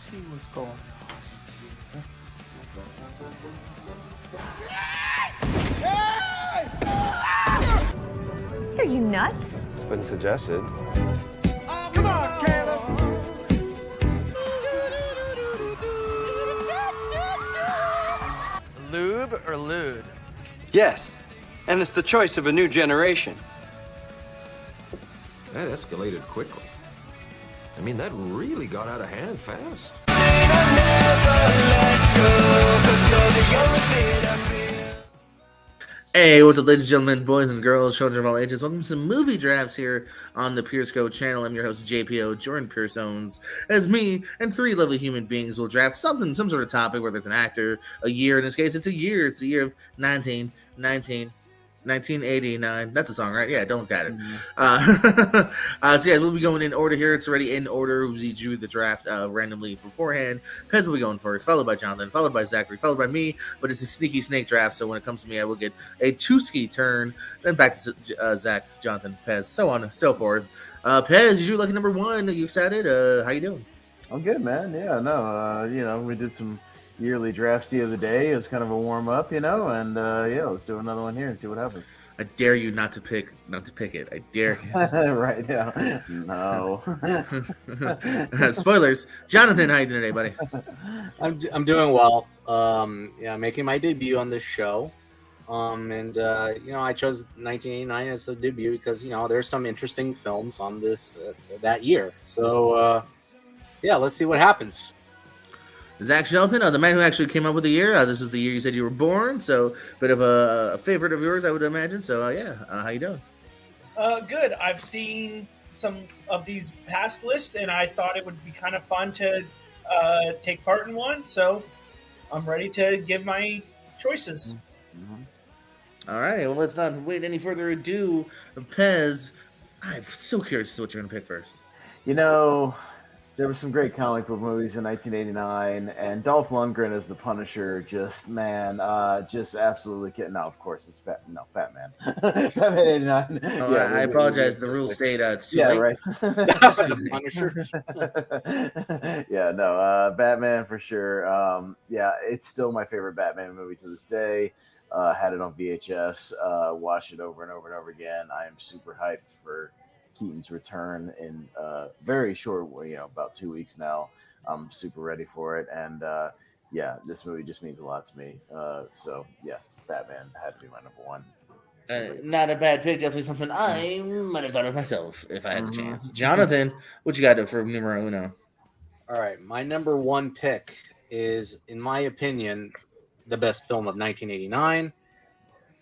see what's going Are you nuts? It's been suggested. Come on, Caleb! Lube or lewd? Yes, and it's the choice of a new generation. That escalated quickly. I mean, that really got out of hand fast. Hey, what's up, ladies and gentlemen, boys and girls, children of all ages? Welcome to some movie drafts here on the Pierce Go channel. I'm your host, JPO, Jordan Pierce Owens. As me and three lovely human beings will draft some sort of topic, whether it's an actor, a year. In this case, it's a year. It's the year of 1989. That's a song, right? Yeah, don't look at it. So yeah, we'll be going in order here. It's already in order. We drew the draft randomly beforehand. Pez will be going first, followed by Jonathan, followed by Zachary, followed by me. But it's a sneaky snake draft, so when it comes to me, I will get a two-ski turn, then back to Zach, Jonathan, Pez, so on and so forth. Pez, you lucky number one. Are you excited? How you doing? I'm good, man. Yeah, no, we did some yearly drafts the other day. It was kind of a warm-up, and yeah, let's do another one here and see what happens. I dare you not to pick it. I dare you. Right now. No. Spoilers. Jonathan, how you doing today, buddy? I'm doing well. Making my debut on this show. I chose 1989 as a debut because, there's some interesting films on this that year. So, let's see what happens. Zach Shelton, the man who actually came up with the year. This is the year you said you were born, so a bit of a favorite of yours, I would imagine. So, how you doing? Good. I've seen some of these past lists, and I thought it would be kind of fun to take part in one. So, I'm ready to give my choices. Mm-hmm. All right. Well, let's not wait any further ado. Pez, I'm so curious as to what you're going to pick first. There were some great comic book movies in 1989, and Dolph Lundgren as the Punisher, just absolutely kidding. No, of course, it's Batman. Batman 89. Oh, yeah, I apologize. The rule stayed yeah, late. right. Punisher. Batman for sure. It's still my favorite Batman movie to this day. Had it on VHS, watched it over and over and over again. I am super hyped for Keaton's return in very short, about 2 weeks now. I'm super ready for it, and this movie just means a lot to me. Batman had to be my number one. Not a bad pick, definitely something I might have thought of myself if I had the chance. Jonathan, what you got for numero uno? All right, my number one pick is, in my opinion, the best film of 1989.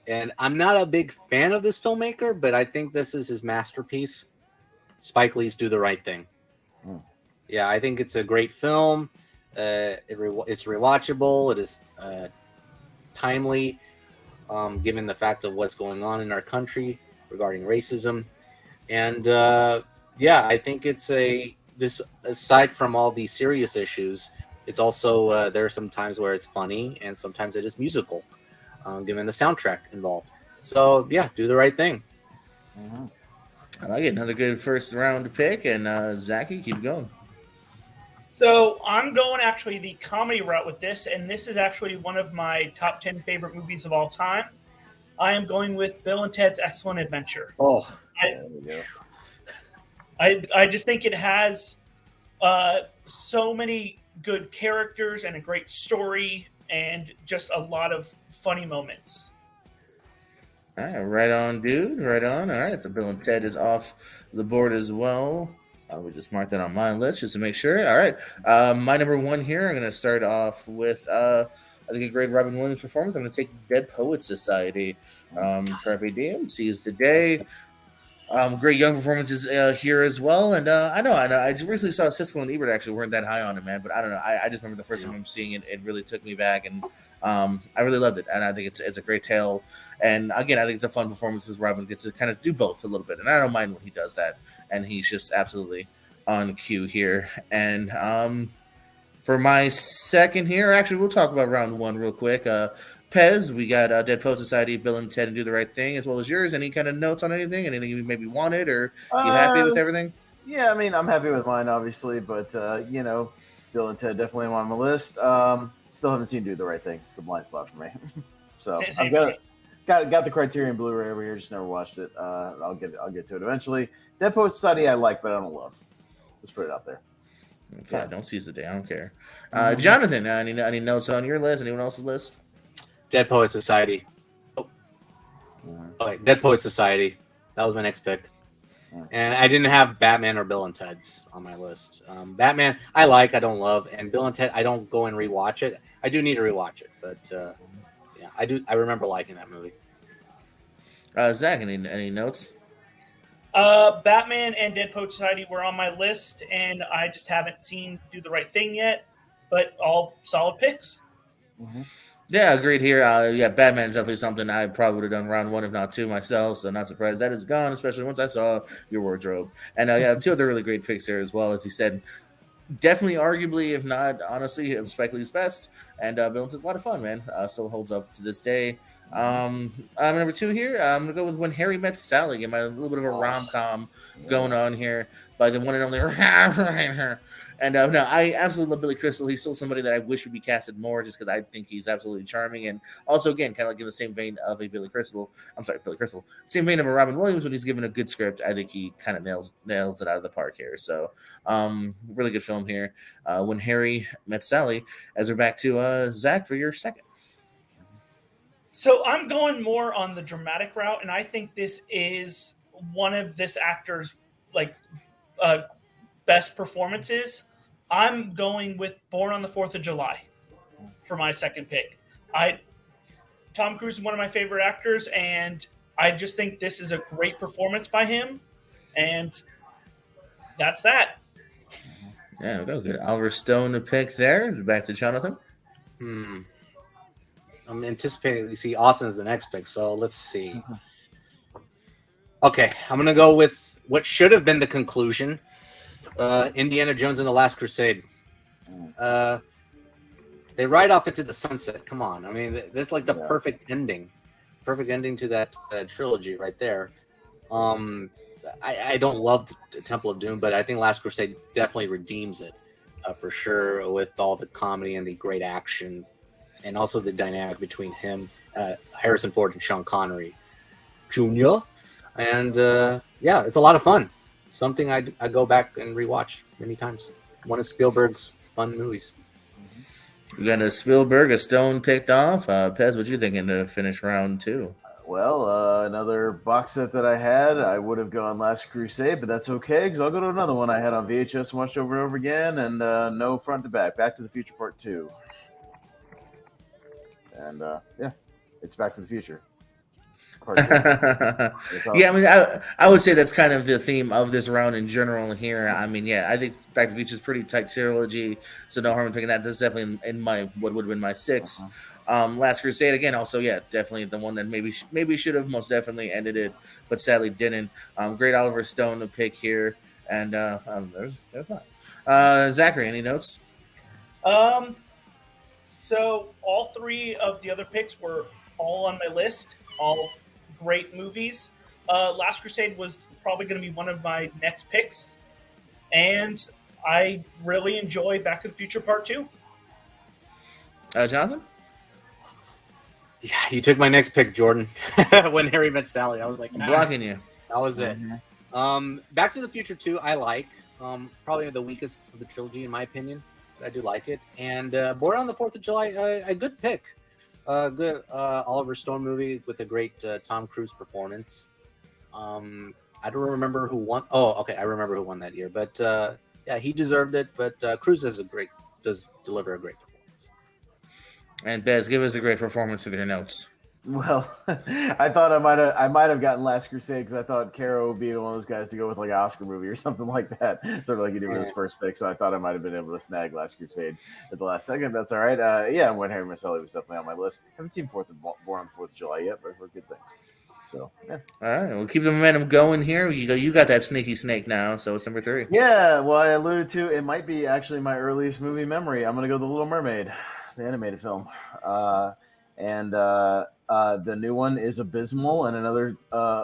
And I'm not a big fan of this filmmaker, but I think this is his masterpiece, Spike Lee's Do the Right Thing. Yeah, I think it's a great film. It's rewatchable. It is timely, given the fact of what's going on in our country regarding racism. And I think it's this aside from all these serious issues, it's also there are some times where it's funny and sometimes it is musical. Given the soundtrack involved. So, do the right thing. Mm-hmm. I like it. Another good first round pick. And Zachy, keep going. So I'm going actually the comedy route with this, and this is actually one of my top 10 favorite movies of all time. I am going with Bill and Ted's Excellent Adventure. Oh, I just think it has so many good characters and a great story and just a lot of funny moments. All right, right on, dude. Right on. All right, the Bill and Ted is off the board as well. I would just mark that on my list just to make sure. All right, my number one here, I'm going to start off with, I think, a great Robin Williams performance. I'm going to take Dead Poets Society. Carpe Diem, seize the day. Great young performances here as well. And I know. I just recently saw Siskel and Ebert actually weren't that high on it, man. But I don't know. I just remember the first time I'm seeing it, it really took me back. And I really loved it. And I think it's a great tale. And again, I think it's a fun performance as Robin gets to kind of do both a little bit. And I don't mind when he does that. And he's just absolutely on cue here. And for my second here, actually, we'll talk about round one real quick. Pez, we got Dead Poet Society, Bill and Ted, and Do the Right Thing, as well as yours. Any kind of notes on anything? Anything you maybe wanted, or you happy with everything? Yeah, I mean, I'm happy with mine, obviously, but Bill and Ted definitely on my list. Still haven't seen Do the Right Thing. It's a blind spot for me. So Same I've got the Criterion Blu-ray over here. Just never watched it. I'll get to it eventually. Dead Poet Society I like, but I don't love. Just put it out there. Fine, don't seize the day. I don't care. Mm-hmm. Jonathan, any notes on your list? Anyone else's list? Dead Poet Society. Okay, Dead Poet Society. That was my next pick. And I didn't have Batman or Bill and Ted's on my list. Batman, I don't love, and Bill and Ted, I don't go and rewatch it. I do need to rewatch it, but yeah, I do. I remember liking that movie. Zach, any notes? Batman and Dead Poet Society were on my list, and I just haven't seen Do the Right Thing yet. But all solid picks. Mm-hmm. Yeah, agreed here. Yeah, Batman's definitely something I probably would have done round 1, if not 2 myself. So not surprised that is gone, especially once I saw your wardrobe. And yeah, 2 other really great picks here as well. As he said, definitely, arguably, if not honestly, Spike Lee's best. And Bill and Ted's a lot of fun, man. Still holds up to this day. Number 2 here, I'm gonna go with When Harry Met Sally. Get my little bit of a rom-com going on here by the one and only. And no, I absolutely love Billy Crystal. He's still somebody that I wish would be casted more, just because I think he's absolutely charming. And also, again, kind of like in the same vein of a Billy Crystal. Same vein of a Robin Williams. When he's given a good script, I think he kind of nails it out of the park here. So, really good film here. When Harry Met Sally. As we're back to Zach for your second. So I'm going more on the dramatic route, and I think this is one of this actor's best performances. I'm going with Born on the 4th of July for my second pick. Tom Cruise is one of my favorite actors, and I just think this is a great performance by him, and that's that. Yeah, go good. Oliver Stone to pick there. Back to Jonathan. I'm anticipating to see Austin as the next pick, so let's see. Okay, I'm going to go with what should have been the conclusion. Indiana Jones and the Last Crusade. They ride off into the sunset. Come on. I mean, this is like the perfect ending to that trilogy right there. I don't love the Temple of Doom, but I think Last Crusade definitely redeems it for sure, with all the comedy and the great action, and also the dynamic between him, Harrison Ford, and Sean Connery Jr. And yeah, it's a lot of fun. Something I go back and rewatch many times. One of Spielberg's fun movies. We got a Spielberg, a Stone picked off. Pez, what you thinking to finish round 2? Well, another box set that I had, I would have gone Last Crusade, but that's okay because I'll go to another one I had on VHS and watched over and over again, and no front to back. Back to the Future Part 2. And yeah, it's Back to the Future. Awesome. Yeah, I mean, I would say that's kind of the theme of this round in general here. I mean, yeah, I think Back to the Future is pretty tight trilogy, so no harm in picking that. That's definitely in my what would have been my 6. Last Crusade again, also definitely the one that maybe should have most definitely ended it, but sadly didn't. Great Oliver Stone to pick here, and there's mine. Zachary, any notes? So all 3 of the other picks were all on my list. All great movies. Last Crusade was probably going to be one of my next picks, and I really enjoy Back to the Future Part 2. Jonathan? Yeah, you took my next pick, Jordan. When Harry Met Sally, I was like, I'm blocking you. That was it. Back to the Future 2, I like. Probably the weakest of the trilogy, in my opinion, but I do like it. And Born on the 4th of July, a good pick. Good Oliver Stone movie with a great Tom Cruise performance. I don't remember who won. Oh, okay, I remember who won that year. But yeah, he deserved it. But Cruise does deliver a great performance. And Bez, give us a great performance with your notes. Well, I thought I might have gotten Last Crusade because I thought Caro would be one of those guys to go with like an Oscar movie or something like that, sort of like he did with his first pick. So I thought I might have been able to snag Last Crusade at the last second. That's all right. Yeah, When Harry Met Sally was definitely on my list. Haven't seen Born on the 4th of July yet, but I've heard good things. So yeah. All right, we'll keep the momentum going here. You got that sneaky snake now, so it's number 3. Yeah, well, I alluded to it might be actually my earliest movie memory. I'm gonna go The Little Mermaid, the animated film, and The new one is abysmal and another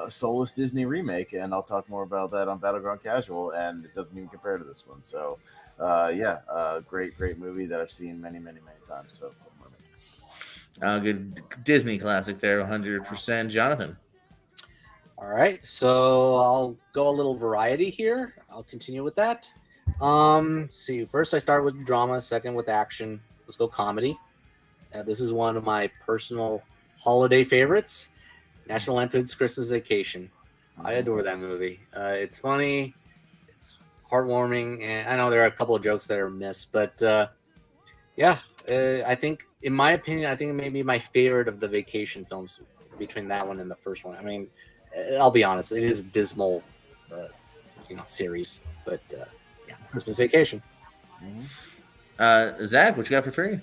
soulless Disney remake, and I'll talk more about that on Battleground Casual, and it doesn't even compare to this one. So, great movie that I've seen many times. So, Good Disney classic there, 100%. Jonathan. All right, so I'll go a little variety here. I'll continue with that. See, first I start with drama, second with action. Let's go comedy. This is one of my personal holiday favorites, National Lampoon's Christmas Vacation. I adore that movie. It's funny, it's heartwarming, and I know there are a couple of jokes that are missed, but I think, in my opinion, I think it may be my favorite of the vacation films between that one and the first one. I mean, I'll be honest, it is a dismal, series, but Christmas Vacation. Zach, what you got for three?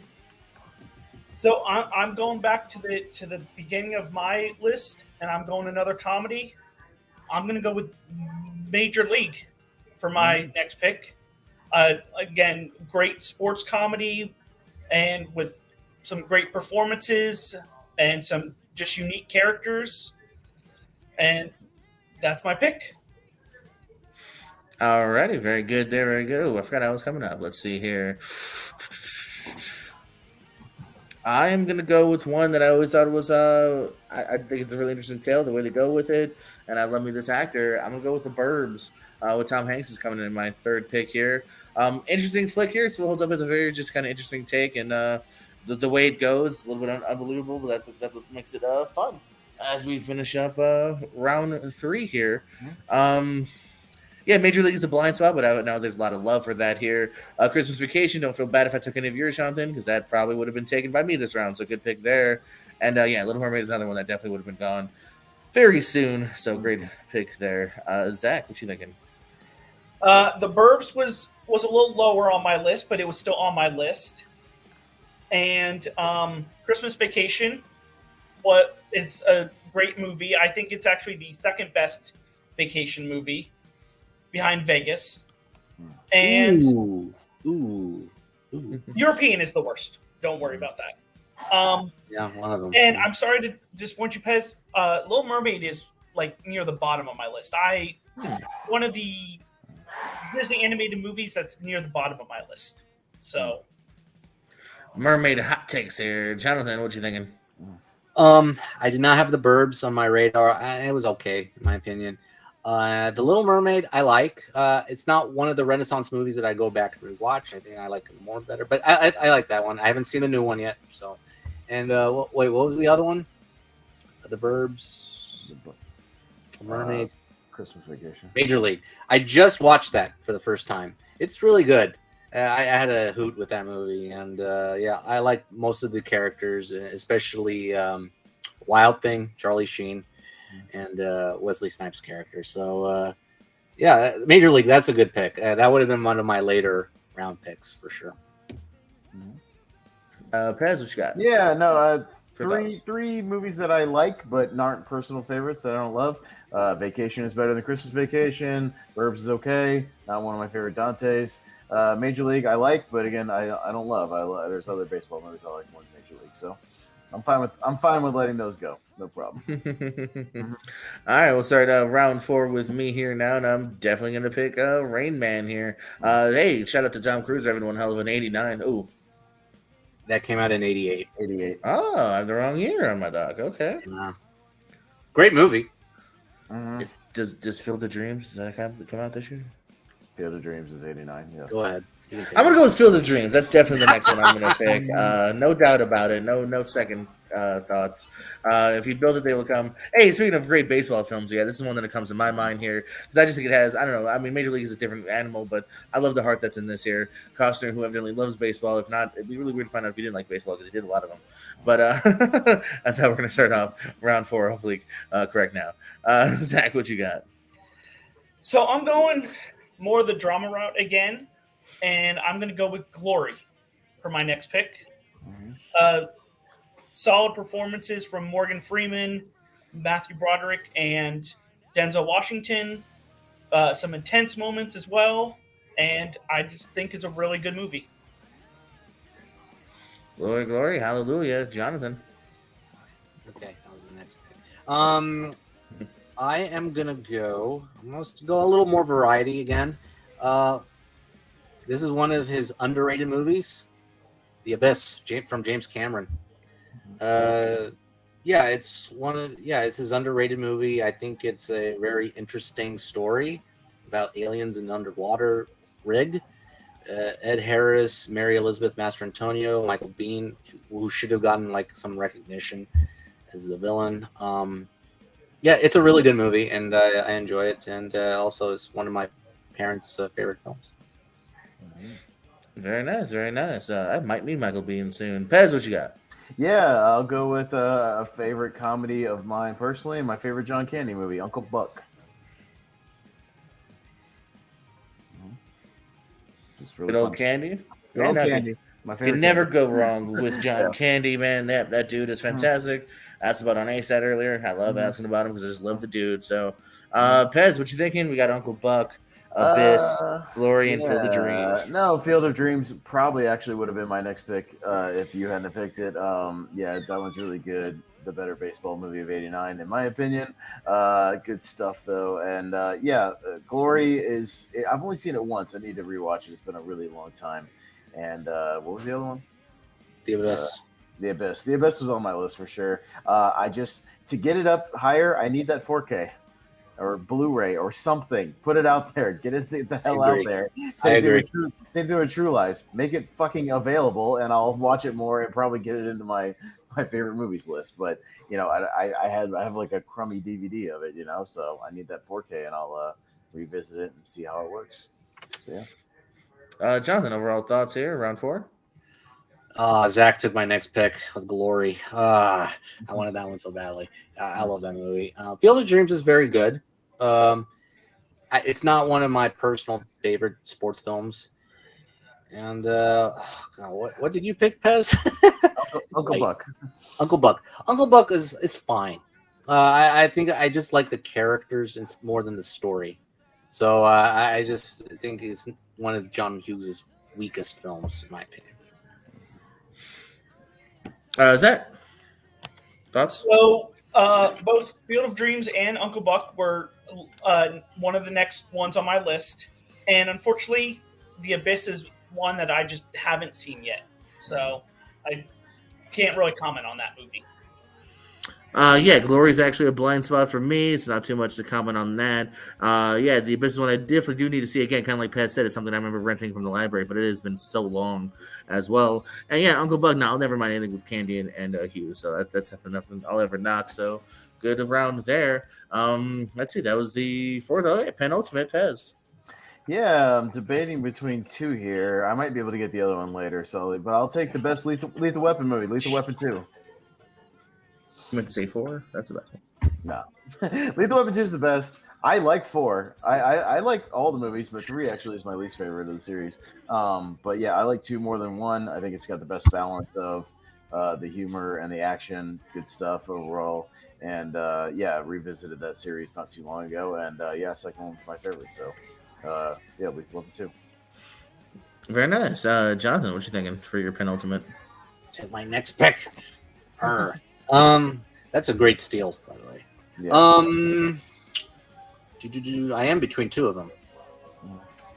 So I'm going back to the beginning of my list, and I'm going another comedy. I'm going to go with Major League for my next pick. Again, great sports comedy, and with some great performances and some just unique characters, and that's my pick. Alrighty, very good there, very good. Oh, I forgot I was coming up. Let's see here. I am going to go with one that I always thought was, I think it's a really interesting tale, the way they go with it, and I love me this actor. I'm going to go with The Burbs, with Tom Hanks is coming in my third pick here. Interesting flick here, so it holds up as a very just kind of interesting take, and the way it goes, a little bit unbelievable, but that's what makes it fun as we finish up round three here. Major League is a blind spot, but I know there's a lot of love for that here. Christmas Vacation, don't feel bad if I took any of yours, Jonathan, because that probably would have been taken by me this round, so good pick there. And Little Mermaid is another one that definitely would have been gone very soon, so great pick there. Zach, what you thinking? The Burbs was a little lower on my list, but it was still on my list. And Christmas Vacation, is a great movie. I think it's actually the second best vacation movie behind Vegas. And European is the worst. Don't worry about that. One of them. And I'm sorry to disappoint you, Pez. Little Mermaid is like near the bottom of my list. It's one of the Disney animated movies that's near the bottom of my list. So, Mermaid hot takes here. Jonathan, what you thinking? I did not have The Burbs on my radar. It was okay, in my opinion. The Little Mermaid, I like. It's not one of the Renaissance movies that I go back and rewatch. I think I like it more better, but I like that one. I haven't seen the new one yet. So, and what was the other one? The Burbs, The Mermaid, Christmas Vacation, Major League. I just watched that for the first time. It's really good. I had a hoot with that movie, and I like most of the characters, especially Wild Thing, Charlie Sheen, and Wesley Snipes' character. So, Major League, that's a good pick. That would have been one of my later round picks for sure. Pez, what you got? Yeah, no, three movies that I like but aren't personal favorites that I don't love. Vacation is better than Christmas Vacation. Burbs is okay. Not one of my favorite Dantes. Major League I like, but again, I don't love. There's other baseball movies I like more than Major League, so I'm fine with letting those go. No problem. All right, we'll start round four with me here now, and I'm definitely going to pick Rain Man here. Hey, shout out to Tom Cruise having one hell of an 89. Ooh. That came out in 88. 88. Oh, I have the wrong year on my doc. Okay. Great movie. Mm-hmm. Does Field of Dreams come out this year? Field of Dreams is 89. Yes. Go ahead. I'm going to go with Field of Dreams. That's definitely the next one I'm going to pick. No doubt about it. No second thoughts. If you build it, they will come. Hey, speaking of great baseball films, this is one that comes to my mind here. Because I just think it has, I don't know, I mean, Major League is a different animal, but I love the heart that's in this here. Costner, who evidently loves baseball. If not, it'd be really weird to find out if he didn't like baseball, because he did a lot of them. But that's how we're going to start off round four, hopefully correct now. Zach, what you got? So I'm going more the drama route again, and I'm going to go with Glory for my next pick. Solid performances from Morgan Freeman, Matthew Broderick, and Denzel Washington. Some intense moments as well, and I just think it's a really good movie. Glory, glory, hallelujah. Jonathan. Okay. I am gonna go. I'm gonna go a little more variety again. This is one of his underrated movies, The Abyss, from James Cameron. It's his underrated movie. I think it's a very interesting story about aliens and underwater rig. Ed Harris, Mary Elizabeth Mastrantonio, Michael Biehn, who should have gotten like some recognition as the villain. It's a really good movie, and I enjoy it. And also, it's one of my parents' favorite films. Very nice, very nice. I might need Michael Biehn soon. Pez, what you got? Yeah, I'll go with a favorite comedy of mine personally, and my favorite John Candy movie, Uncle Buck. Just really Good old fun. Candy. Good old Man, Candy. My favorite. Can never Candy. go wrong with John Yeah. Candy, man. That dude is fantastic. Asked about on ASAT earlier. I love asking about him because I just love the dude. So, Pez, what you thinking? We got Uncle Buck, Abyss, Glory, and Field of Dreams. No, Field of Dreams probably actually would have been my next pick if you hadn't picked it. That one's really good. The better baseball movie of '89, in my opinion. Good stuff though, and Glory is. I've only seen it once. I need to rewatch it. It's been a really long time. And what was the other one? The Abyss. The Abyss. The Abyss was on my list for sure. To get it up higher, I need that 4K. Or Blu-ray or something. Put it out there. Get it the hell out there. Same thing with True Lies. Make it fucking available, and I'll watch it more and probably get it into my favorite movies list. But I have like a crummy DVD of it, so I need that 4K, and I'll revisit it and see how it works. So yeah. Jonathan, overall thoughts here, round 4? Zach took my next pick with Glory. I wanted that one so badly. I love that movie. Field of Dreams is very good. It's not one of my personal favorite sports films. And what did you pick, Pez? Uncle Buck. Uncle Buck. Uncle Buck is fine. I think I just like the characters more than the story. So I just think it's one of John Hughes' weakest films, in my opinion. Zach, thoughts? So both Field of Dreams and Uncle Buck were one of the next ones on my list, and unfortunately, The Abyss is one that I just haven't seen yet, so I can't really comment on that movie. Glory is actually a blind spot for me. It's not too much to comment on that. The Abyss is one I definitely do need to see again. Kind of like Pat said, it's something I remember renting from the library, but it has been so long as well. And Uncle Buck, no, I'll never mind anything with Candy and Hughes. So that's definitely nothing I'll ever knock. So good around there. Let's see. That was the fourth, penultimate Pez. Yeah, I'm debating between two here. I might be able to get the other one later, but I'll take the best Lethal Weapon movie, Lethal Weapon 2. I meant to say 4. That's the best one. No. Lethal Weapon 2 is the best. I like 4. I like all the movies, but 3 actually is my least favorite of the series. But I like 2 more than 1. I think it's got the best balance of the humor and the action. Good stuff overall. And revisited that series not too long ago. And second one was my favorite. So Lethal Weapon 2. Very nice. Jonathan, what you thinking for your penultimate? Take my next pick. That's a great steal, by the way. Yeah. I am between two of them.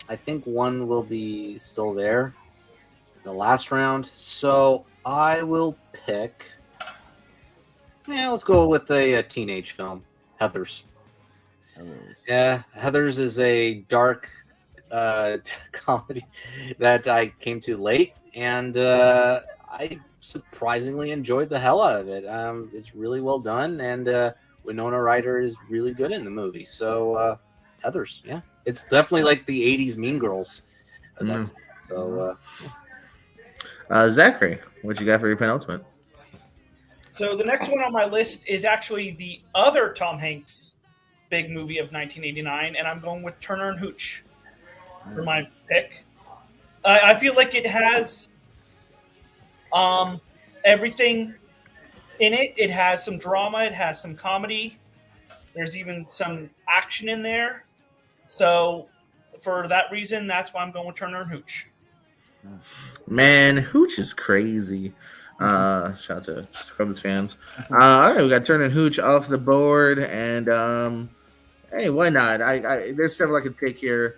I think one will be still there in the last round. So I will pick. Let's go with a teenage film, Heathers. Yeah, Heathers is a dark comedy that I came to late, and I surprisingly enjoyed the hell out of it. It's really well done, and Winona Ryder is really good in the movie. So Heathers, it's definitely like the '80s Mean Girls. So Zachary, what you got for your penultimate? So the next one on my list is actually the other Tom Hanks big movie of 1989, and I'm going with Turner and Hooch for my pick. I feel like it has everything in it. It has some drama. It has some comedy. There's even some action in there. So for that reason, that's why I'm going with Turner and Hooch. Man, Hooch is crazy. Shout out to Scrubs fans. All right, we got Turner and Hooch off the board, and hey, why not? There's several I could pick here.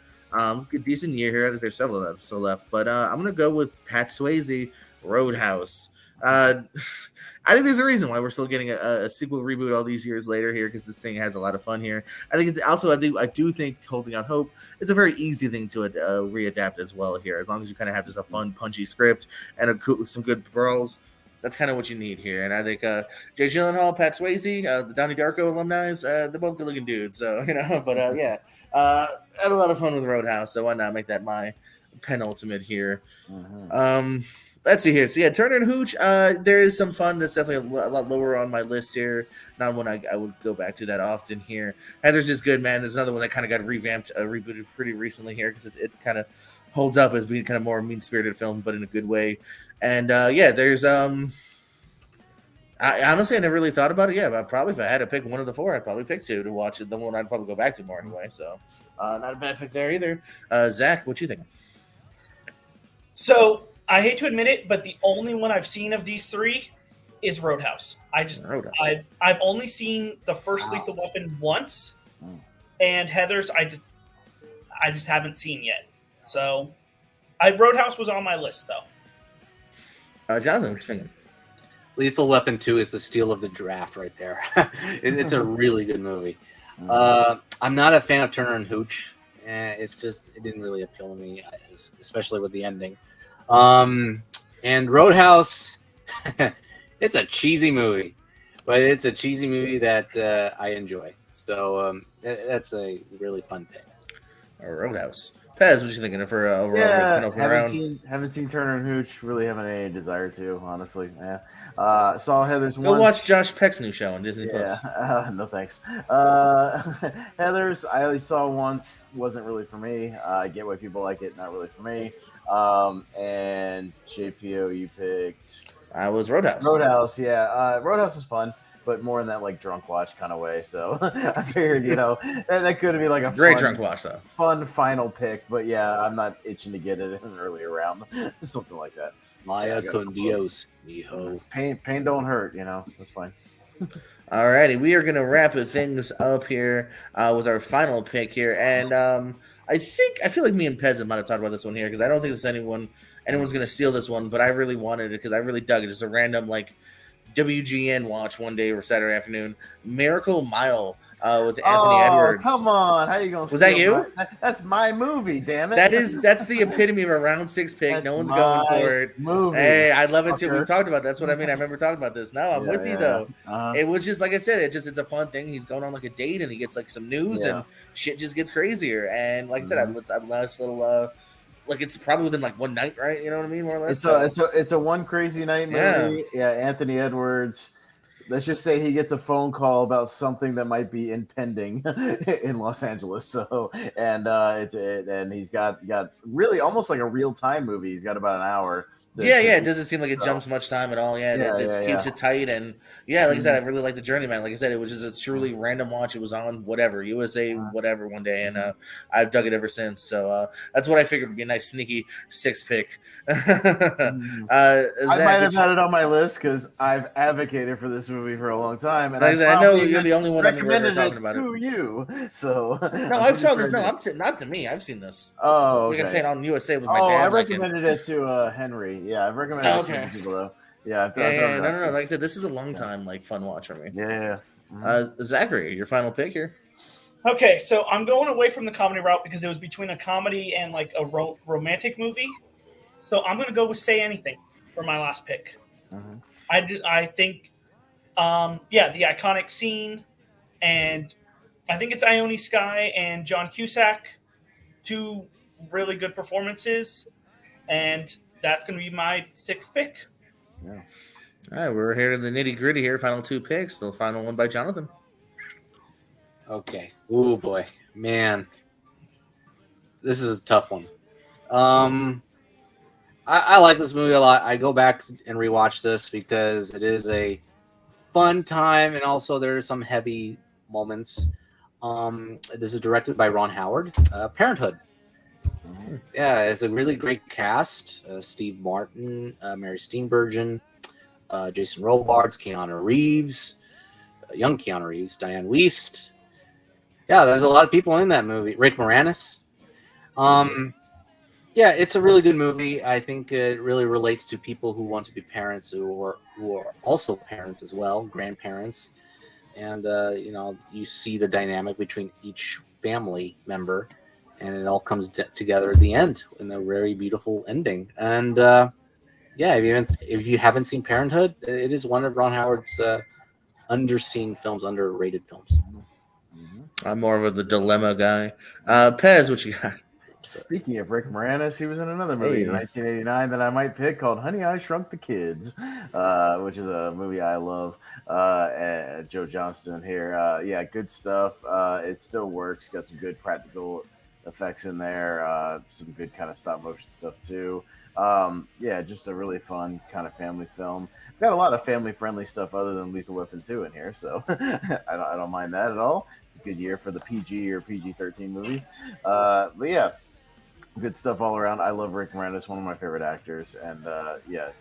Good decent year here. I think there's several that have still left, but I'm gonna go with Pat Swayze, Roadhouse. I think there's a reason why we're still getting a sequel reboot all these years later here, because this thing has a lot of fun here. I think it's also I do think Holding Out Hope, it's a very easy thing to readapt as well here, as long as you kind of have just a fun punchy script and some good brawls. That's kind of what you need here. And I think Jay Gyllenhaal, Pat Swayze, the Donnie Darko alumni, they're both good looking dudes. So but yeah, I had a lot of fun with Roadhouse, so why not make that my penultimate here. Let's see here. So yeah, Turner and Hooch. There is some fun that's definitely a lot lower on my list here. Not one I would go back to that often here. Heather's Just Good, man. There's another one that kind of got revamped, rebooted pretty recently here, because it kind of holds up as being kind of more mean-spirited film, but in a good way. And yeah, there's I honestly never really thought about it. Yeah, but probably if I had to pick one of the four, I'd probably pick two to watch it. The one I'd probably go back to more anyway. So not a bad pick there either. Zach, what you think? So I hate to admit it, but the only one I've seen of these three is Roadhouse. I've only seen the first Lethal Weapon once, and Heather's I just haven't seen yet. So Roadhouse was on my list though. Jonathan, what you thinking? Lethal Weapon 2 is the steal of the draft right there. It's a really good movie. I'm not a fan of Turner and Hooch. It didn't really appeal to me, especially with the ending. And Roadhouse, it's a cheesy movie, but it's a cheesy movie that I enjoy. So that's a really fun pick. Roadhouse. Pez, what you thinking for overall? Haven't seen Turner and Hooch. Really haven't any desire to, honestly. Yeah. Saw Heather's. Go watch Josh Peck's new show on Disney Plus. No thanks. Heather's I only saw once. Wasn't really for me. I get why people like it. Not really for me. And JPO, you picked. I was Roadhouse. Roadhouse, yeah. Roadhouse is fun, but more in that like drunk watch kind of way. So I figured, that could be like a great drunk watch though. Fun final pick, but yeah, I'm not itching to get it in an earlier round, something like that. Maya con Dios, mijo. Pain don't hurt, that's fine. Alrighty, we are gonna wrap things up here with our final pick here, and I feel like me and Pez might have talked about this one here, because I don't think there's anyone's gonna steal this one, but I really wanted it because I really dug it. Just a random like WGN watch one day or Saturday afternoon. Miracle Mile with Anthony Edwards. Come on, how you gonna? Was that you? That's my movie, damn it. That's the epitome of a round six pick. No one's going for it. Movie. Hey, I love it too. We've talked about. That's what I mean. I remember talking about this. No, I'm with you though. It was just like I said. It's a fun thing. He's going on like a date and he gets like some news and shit just gets crazier. And like I said, I've last little. Like it's probably within like one night, right? You know what I mean, more or less. It's a one crazy night movie. Yeah, Anthony Edwards. Let's just say he gets a phone call about something that might be impending in Los Angeles. So and he's got really almost like a real time movie. He's got about an hour. It doesn't seem like it jumps much time at all. It keeps it tight, and like I said, I really like the journey, man. Like I said, it was just a truly random watch. It was on whatever USA, whatever one day, and I've dug it ever since. So that's what I figured would be a nice sneaky six pick. I might have had it on my list because I've advocated for this movie for a long time, and I know you're the only one recommended talking about to you. So no, I've saw this. No, not to me. I've seen this. Oh, okay. Like I'm saying on USA with my dad. I recommended it to Henry. Yeah, I've recommended it to people though. Yeah, no. Like I said, this is a long time like fun watch for me. Yeah. Zachary, your final pick here. Okay, so I'm going away from the comedy route because it was between a comedy and like a romantic movie. So I'm going to go with Say Anything for my last pick. I think, the iconic scene, and I think it's Ione Skye and John Cusack, two really good performances, and that's going to be my sixth pick. Yeah. All right, we're here to the nitty gritty here. Final two picks. The final one by Jonathan. Okay. Oh boy, man, this is a tough one. I like this movie a lot. I go back and rewatch this because it is a fun time, and also there are some heavy moments. This is directed by Ron Howard. Perenthood. Yeah, it's a really great cast. Steve Martin, Mary Steenburgen, Jason Robards, Keanu Reeves, young Keanu Reeves, Diane Wiest. Yeah, there's a lot of people in that movie. Rick Moranis. Yeah, it's a really good movie. I think it really relates to people who want to be parents who are also parents as well, grandparents. And, you see the dynamic between each family member, and it all comes together at the end in a very beautiful ending. And, if you haven't seen Parenthood, it is one of Ron Howard's underseen films, underrated films. I'm more of the dilemma guy. Pez, what you got? Speaking of Rick Moranis, he was in another movie in 1989 that I might pick called Honey, I Shrunk the Kids, which is a movie I love. Joe Johnston here. Good stuff. It still works. Got some good practical effects in there. Some good kind of stop motion stuff too. Just a really fun kind of family film. Got a lot of family-friendly stuff other than Lethal Weapon 2 in here, so I don't mind that at all. It's a good year for the PG or PG-13 movies. Good stuff all around. I love Rick Moranis, one of my favorite actors, and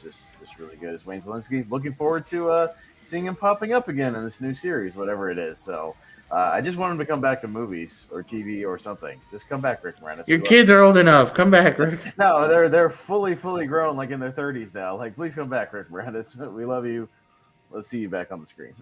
just really good as Wayne Szalinski. Looking forward to seeing him popping up again in this new series, whatever it is. So I just want him to come back to movies or TV or something. Just come back, Rick Moranis. Your kids are old enough. Come back, Rick. No, they're fully grown, like in their 30s now. Like, please come back, Rick Moranis. We love you. Let's see you back on the screen.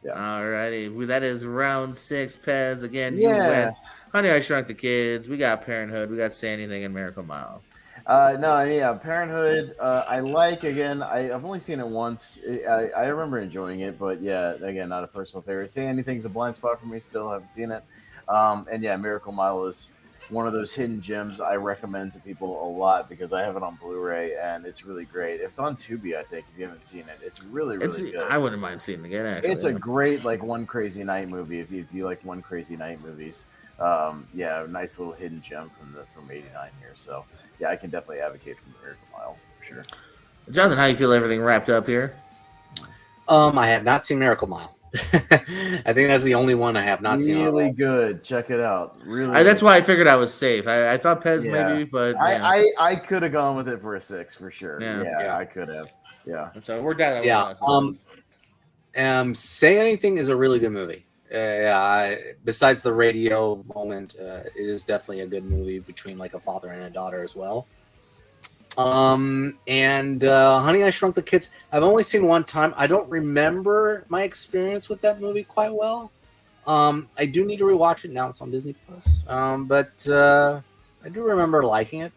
Yeah. All righty. That is round 6, Pez. Again, Yeah. You win. Honey, I Shrunk the Kids. We got Parenthood. We got Say Anything and Miracle Mile. Parenthood. I like, again. I've only seen it once. I remember enjoying it, but again, not a personal favorite. Say Anything's a blind spot for me. Still haven't seen it. Miracle Mile is one of those hidden gems I recommend to people a lot because I have it on Blu-ray and it's really great. It's on Tubi, I think. If you haven't seen it, it's really good. I wouldn't mind seeing it again. Actually, it's a great One Crazy Night movie. If you like One Crazy Night movies. A nice little hidden gem from '89 here. So I can definitely advocate for Miracle Mile for sure. Jonathan, how you feel everything wrapped up here? I have not seen Miracle Mile. I think that's the only one I have not seen. Really good. Check it out. Really. That's why I figured I was safe. I thought Pez maybe, but I could have gone with it for a 6 for sure. Yeah. I could have. Yeah. So we're down. Say Anything is a really good movie. Besides the radio moment, it is definitely a good movie between a father and a daughter as well. Honey, I Shrunk the Kids, I've only seen one time. I don't remember my experience with that movie quite well. I do need to rewatch it now. It's on Disney Plus. But I do remember liking it.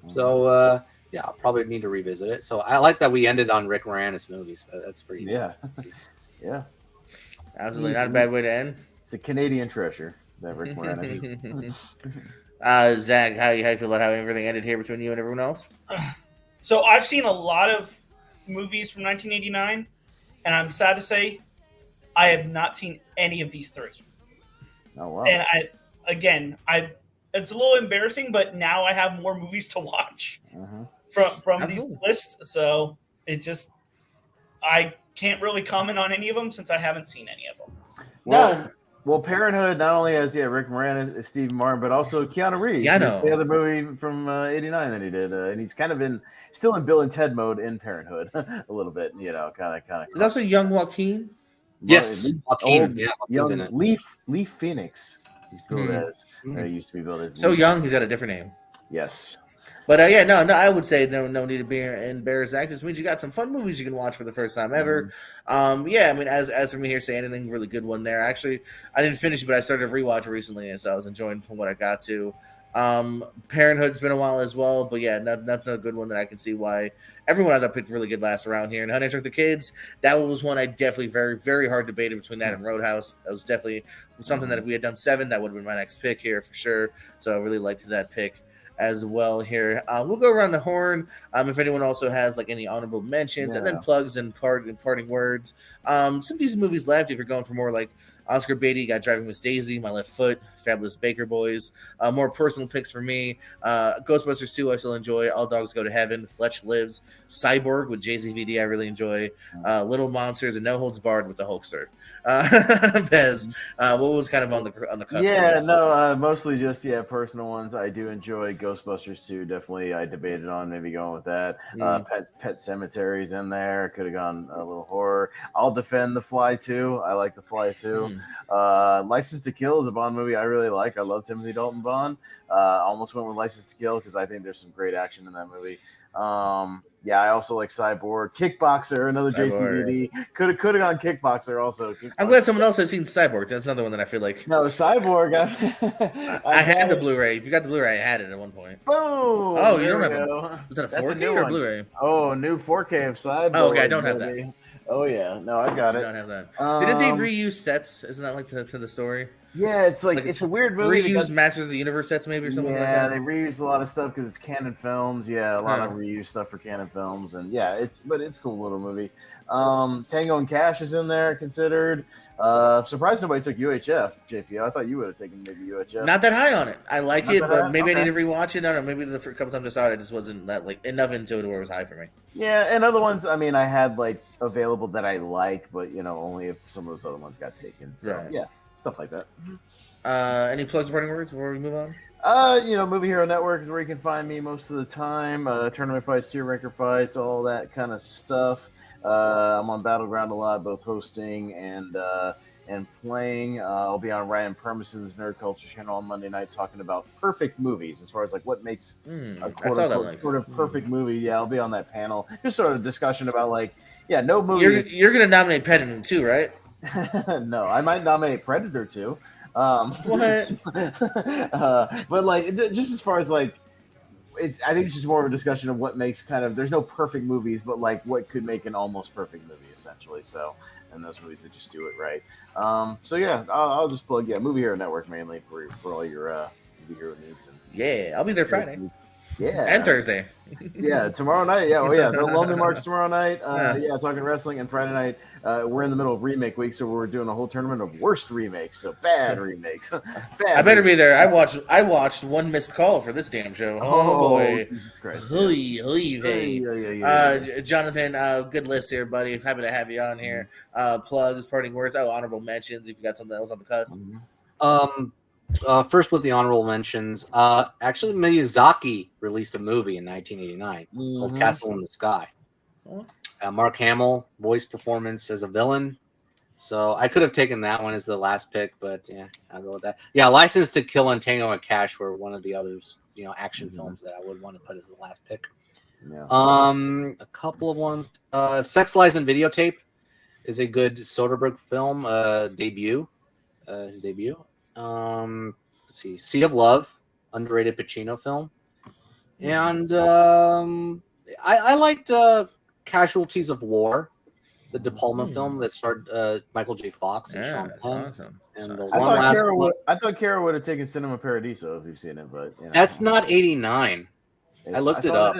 So I'll probably need to revisit it. So I like that we ended on Rick Moranis movies. That's pretty yeah. Absolutely not a bad way to end. It's a Canadian treasure, that Rick Moranis. Zach, how you feel about how everything ended here between you and everyone else? So I've seen a lot of movies from 1989, and I'm sad to say I have not seen any of these 3. Oh wow! And it's a little embarrassing, but now I have more movies to watch from these lists. So I can't really comment on any of them since I haven't seen any of them. Well, Parenthood not only has Rick Moranis, Steve Martin, but also Keanu Reeves. Yeah, I know. It's the other movie from '89 that he did, and he's kind of still in Bill and Ted mode in Parenthood a little bit. Kind of. Is also young Joaquin? Yes, Joaquin. Young Leaf Phoenix. He's billed as. He used to be billed as. So Leaf. young, he's got a different name. Yes. But I would say no need to be embarrassed. That just means you got some fun movies you can watch for the first time ever. As for me here, Say Anything, really good one there. Actually, I didn't finish it, but I started to rewatch it recently, and so I was enjoying from what I got to. Parenthood's been a while as well, but not a good one that I can see why everyone I thought picked really good last round here. And Honey, I Shrunk the Kids, that was one I definitely very, very hard debated between that and Roadhouse. That was definitely something that if we had done 7, that would have been my next pick here for sure. So I really liked that pick as well here. We'll go around the horn. If anyone also has any honorable mentions and then plugs and parting words. Some decent movies left if you're going for more Oscar Beatty got Driving Miss Daisy, My Left Foot, Fabulous Baker Boys. More personal picks for me. Ghostbusters 2, I still enjoy. All Dogs Go to Heaven, Fletch Lives, Cyborg with JZVD, I really enjoy. Little Monsters, and No Holds Barred with the Hulkster. Bez, what was kind of on the cusp? Yeah, no, mostly just personal ones. I do enjoy Ghostbusters 2. Definitely, I debated on maybe going with that. Pet Cemetery's in there. Could have gone a little horror. I'll defend The Fly 2. I like The Fly 2. License to Kill is a Bond movie I really like. I love Timothy Dalton Bond. Almost went with License to Kill because I think there's some great action in that movie. I also like Cyborg, Kickboxer, another JCVD. Could have gone Kickboxer also. I'm glad someone else has seen Cyborg. That's another one that I feel like. No, Cyborg. I had the Blu-ray. If you got the Blu-ray, I had it at one point. Boom! Oh, you don't have it. Was that a 4K or Blu-ray? Oh, new 4K of Cyborg. Oh, okay, I don't have that. Oh yeah, no, I got it. I don't have that. Didn't they reuse sets? Isn't that like to the story? Yeah, it's like it's a weird movie. Reuse Masters of the Universe sets maybe or something like that. Yeah, they reuse a lot of stuff because it's Canon Films. Yeah, a lot of reuse stuff for Canon Films, and it's a cool little movie. Tango and Cash is in there considered. Surprised nobody took UHF, JP. I thought you would have taken maybe UHF. Not that high on it. I like it, but maybe I need to rewatch it. I don't know. Maybe the couple times I saw it, I just wasn't that enough into it where it was high for me. Yeah, and other ones, I mean, I had available that I like, but only if some of those other ones got taken. So stuff like that. Any plugs or parting words before we move on? Movie Hero Network is where you can find me most of the time. Tournament fights, tier ranker fights, all that kind of stuff. I'm on Battleground a lot, both hosting and playing. I'll be on Ryan Permison's Nerd Culture channel on Monday night talking about perfect movies, as far as what makes a sort of perfect movie. Yeah, I'll be on that panel. Just sort of discussion about no movies. You're going to nominate Predator too, right? No, I might nominate Predator too. What? But just as far as I think it's just more of a discussion of what makes there's no perfect movies, but what could make an almost perfect movie essentially. So, and those movies that just do it right. I'll just plug Movie Hero Network mainly for all your Movie Hero needs. And I'll be there Friday. Yeah, and Thursday. Tomorrow night. Yeah, the Lonely Marks tomorrow night. Talking wrestling, and Friday night we're in the middle of remake week, so we're doing a whole tournament of worst remakes, so bad remakes. I better be there. I watched One Missed Call for this damn show. Oh boy, Jesus Christ! Jonathan, good list here, buddy. Happy to have you on here. Plugs, parting words. Honorable mentions. If you got something else on the cusp. First with the honorable mentions, actually Miyazaki released a movie in 1989 called Castle in the Sky. Mark Hamill voice performance as a villain. So I could have taken that one as the last pick, but I'll go with that. Yeah, License to Kill and Tango and Cash were one of the others, action films that I would want to put as the last pick. Yeah. A couple of ones. Sex, Lies, and Videotape is a good Soderbergh film debut. His debut. Let's see, Sea of Love, underrated Pacino film, and I liked Casualties of War, the De Palma film that starred Michael J. Fox and Sean Penn. Awesome. And I thought Kara would have taken Cinema Paradiso if you've seen it, but that's not 89. I looked it up.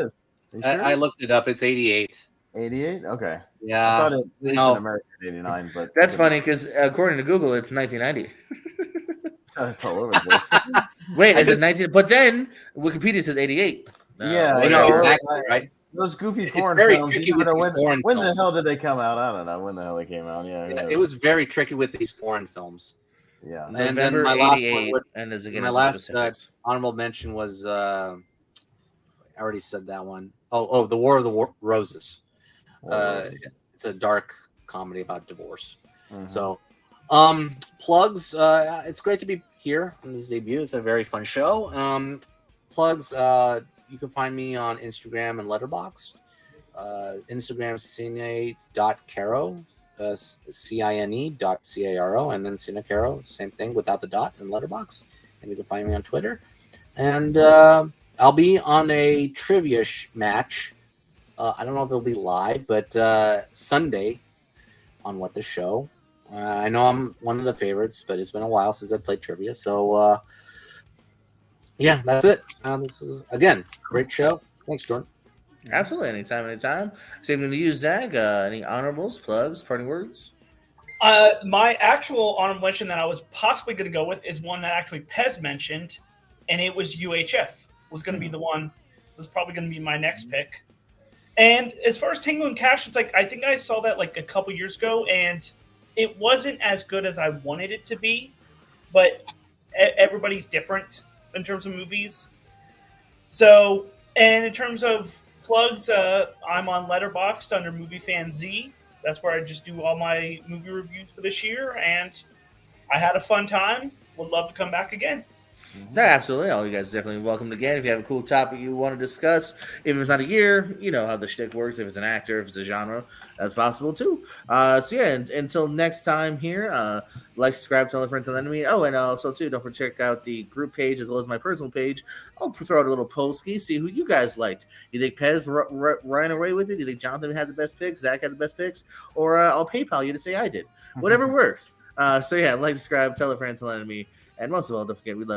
I looked it up. It's 88. 88? Okay. Yeah. I thought it was in America in 89, but that's funny because according to Google, it's 1990. It's all over the place. Wait, is it 19? But then Wikipedia says 88. Exactly right. Those goofy foreign films. When the hell did they come out? I don't know when the hell they came out. Yeah, it was very tricky with these foreign films. Yeah, and then my last honorable mention was I already said that one. Oh, The War of the Roses. It's a dark comedy about divorce. So, plugs. It's great to be here on this debut. It's a very fun show. Plugs. You can find me on Instagram and Letterboxd. Instagram cine.caro, cine.caro, and then cinecaro, same thing without the dot, and Letterboxd. And you can find me on Twitter. And I'll be on a trivia match. I don't know if it'll be live, but Sunday on What the Show. I know I'm one of the favorites, but it's been a while since I played trivia. So, that's it. This is, again, great show. Thanks, Jordan. Absolutely. Anytime. Same thing to you, Zach. Any honorables, plugs, parting words? My actual honorable mention that I was possibly going to go with is one that actually Pez mentioned, and it was UHF. Was going to be the one. Was probably going to be my next pick. And as far as Tango and Cash, it's like I think I saw that like a couple years ago, and it wasn't as good as I wanted it to be. But everybody's different in terms of movies. So, and in terms of plugs, I'm on Letterboxd under Movie Fan Z. That's where I just do all my movie reviews for this year, and I had a fun time. Would love to come back again. No, absolutely. All you guys are definitely welcome again. If you have a cool topic you want to discuss, if it's not a year, you know how the shtick works. If it's an actor, if it's a genre, that's possible too. So yeah, until next time here, like, subscribe, tell a friend, tell an enemy. Oh, and also too, don't forget to check out the group page as well as my personal page. I'll throw out a little poll-ski, see who you guys liked. You think Pez ran away with it? You think Jonathan had the best picks? Zach had the best picks? Or I'll PayPal you to say I did. Whatever works. So yeah, like, subscribe, tell a friend, tell an enemy. And most of all, don't forget, we love you.